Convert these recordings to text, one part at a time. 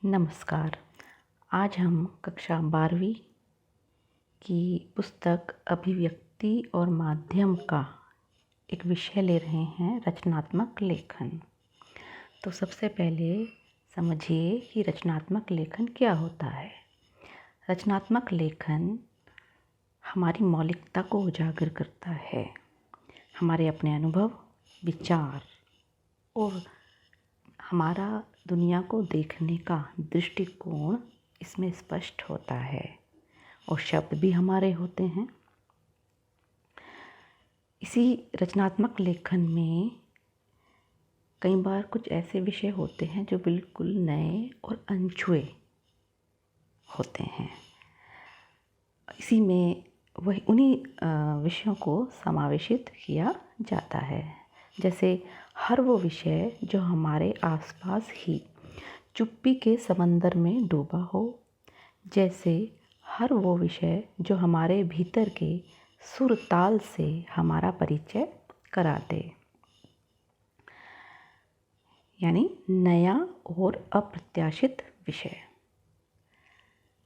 नमस्कार। आज हम कक्षा 12वीं की पुस्तक अभिव्यक्ति और माध्यम का एक विषय ले रहे हैं, रचनात्मक लेखन। तो सबसे पहले समझिए कि रचनात्मक लेखन क्या होता है। रचनात्मक लेखन हमारी मौलिकता को उजागर करता है, हमारे अपने अनुभव, विचार और हमारा दुनिया को देखने का दृष्टिकोण इसमें स्पष्ट होता है और शब्द भी हमारे होते हैं। इसी रचनात्मक लेखन में कई बार कुछ ऐसे विषय होते हैं जो बिल्कुल नए और अनछुए होते हैं। इसी में वही उन्हीं विषयों को समावेशित किया जाता है। जैसे हर वो विषय जो हमारे आसपास ही चुप्पी के समंदर में डूबा हो, जैसे हर वो विषय जो हमारे भीतर के सुर ताल से हमारा परिचय करा दे, यानी नया और अप्रत्याशित विषय।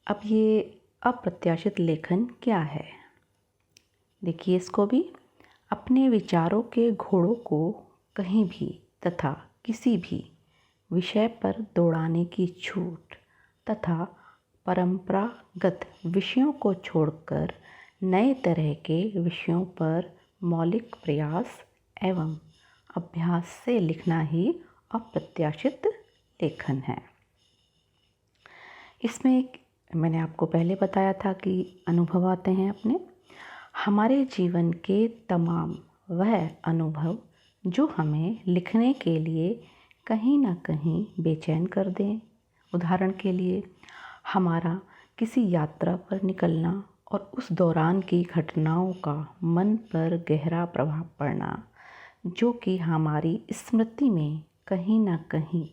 अब ये अप्रत्याशित लेखन क्या है? देखिए इसको भी। अपने विचारों के घोड़ों को कहीं भी तथा किसी भी विषय पर दौड़ाने की छूट तथा परंपरागत विषयों को छोड़कर नए तरह के विषयों पर मौलिक प्रयास एवं अभ्यास से लिखना ही अप्रत्याशित लेखन है। इसमें मैंने आपको पहले बताया था कि अनुभव आते हैं अपने, हमारे जीवन के तमाम वह अनुभव जो हमें लिखने के लिए कहीं ना कहीं बेचैन कर दें। उदाहरण के लिए हमारा किसी यात्रा पर निकलना और उस दौरान की घटनाओं का मन पर गहरा प्रभाव पड़ना, जो कि हमारी स्मृति में कहीं ना कहीं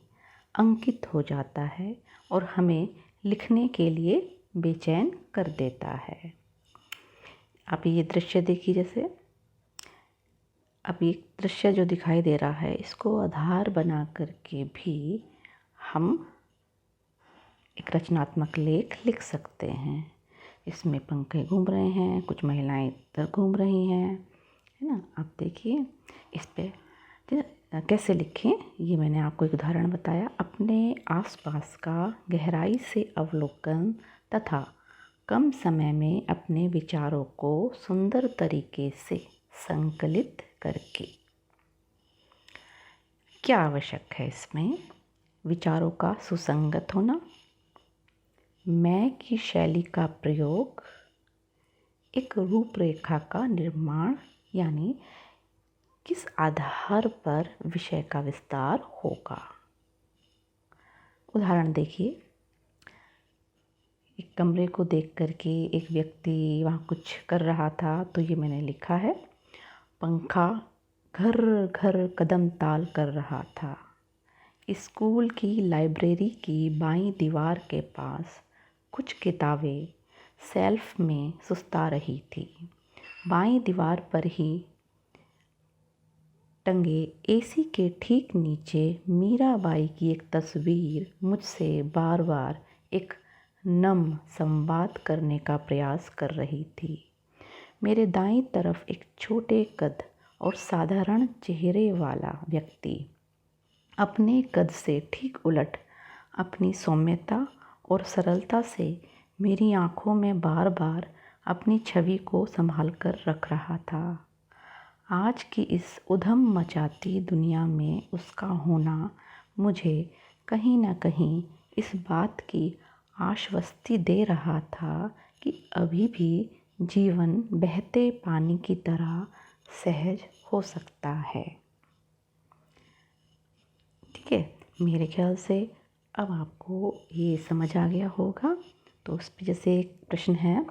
अंकित हो जाता है और हमें लिखने के लिए बेचैन कर देता है। आप ये दृश्य देखिए। जैसे अब ये दृश्य जो दिखाई दे रहा है, इसको आधार बना करके भी हम एक रचनात्मक लेख लिख सकते हैं। इसमें पंखे घूम रहे हैं, कुछ महिलाएं इधर घूम रही हैं, है ना। आप देखिए इस पे कैसे लिखें, ये मैंने आपको एक उदाहरण बताया। अपने आसपास का गहराई से अवलोकन तथा कम समय में अपने विचारों को सुंदर तरीके से संकलित करके। क्या आवश्यक है इसमें? विचारों का सुसंगत होना, मैं की शैली का प्रयोग, एक रूपरेखा का निर्माण, यानी किस आधार पर विषय का विस्तार होगा। उदाहरण देखिए, एक कमरे को देख करके एक व्यक्ति वहाँ कुछ कर रहा था, तो ये मैंने लिखा है, पंखा घर घर कदम ताल कर रहा था। स्कूल की लाइब्रेरी की बाईं दीवार के पास कुछ किताबें शेल्फ में सुस्ता रही थी। बाईं दीवार पर ही टंगे एसी के ठीक नीचे मीराबाई की एक तस्वीर मुझसे बार बार एक नम संवाद करने का प्रयास कर रही थी। मेरे दाईं तरफ एक छोटे कद और साधारण चेहरे वाला व्यक्ति अपने कद से ठीक उलट अपनी सौम्यता और सरलता से मेरी आँखों में बार बार अपनी छवि को संभाल कर रख रहा था। आज की इस उधम मचाती दुनिया में उसका होना मुझे कहीं ना कहीं इस बात की आश्वस्ति दे रहा था कि अभी भी जीवन बहते पानी की तरह सहज हो सकता है। ठीक है, मेरे ख्याल से अब आपको ये समझ आ गया होगा। तो उस पर जैसे एक प्रश्न है,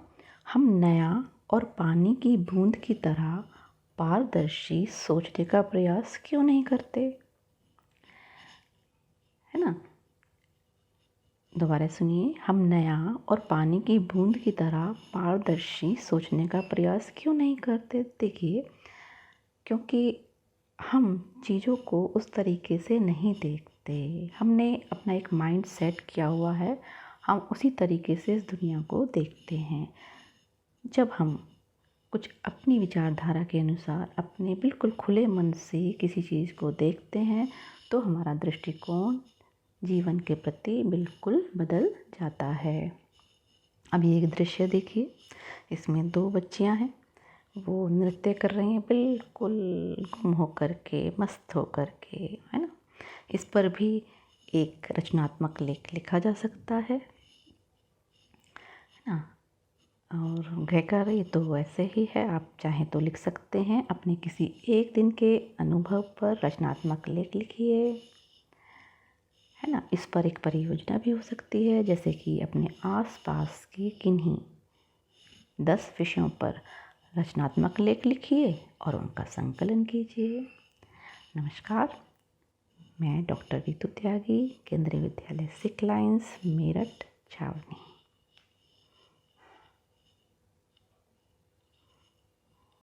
हम नया और पानी की बूंद की तरह पारदर्शी सोचने का प्रयास क्यों नहीं करते, है ना। दोबारा सुनिए, हम नया और पानी की बूंद की तरह पारदर्शी सोचने का प्रयास क्यों नहीं करते? देखिए, क्योंकि हम चीज़ों को उस तरीके से नहीं देखते सकते। हमने अपना एक माइंड सेट किया हुआ है, हम उसी तरीके से इस दुनिया को देखते हैं। जब हम कुछ अपनी विचारधारा के अनुसार अपने बिल्कुल खुले मन से किसी चीज़ को देखते हैं तो हमारा दृष्टिकोण जीवन के प्रति बिल्कुल बदल जाता है। अभी एक दृश्य देखिए, इसमें 2 बच्चियां हैं, वो नृत्य कर रही हैं बिल्कुल गुम होकर के, मस्त होकर के, है ना। इस पर भी एक रचनात्मक लेख लिखा जा सकता है ना। और गहकारी तो वैसे ही है, आप चाहें तो लिख सकते हैं। अपने किसी एक दिन के अनुभव पर रचनात्मक लेख लिखिए, है ना। इस पर एक परियोजना भी हो सकती है, जैसे कि अपने आसपास की किन्हीं 10 विषयों पर रचनात्मक लेख लिखिए और उनका संकलन कीजिए। नमस्कार, मैं डॉक्टर रितु त्यागी, केंद्रीय विद्यालय सिक लाइन्स, मेरठ, छावनी।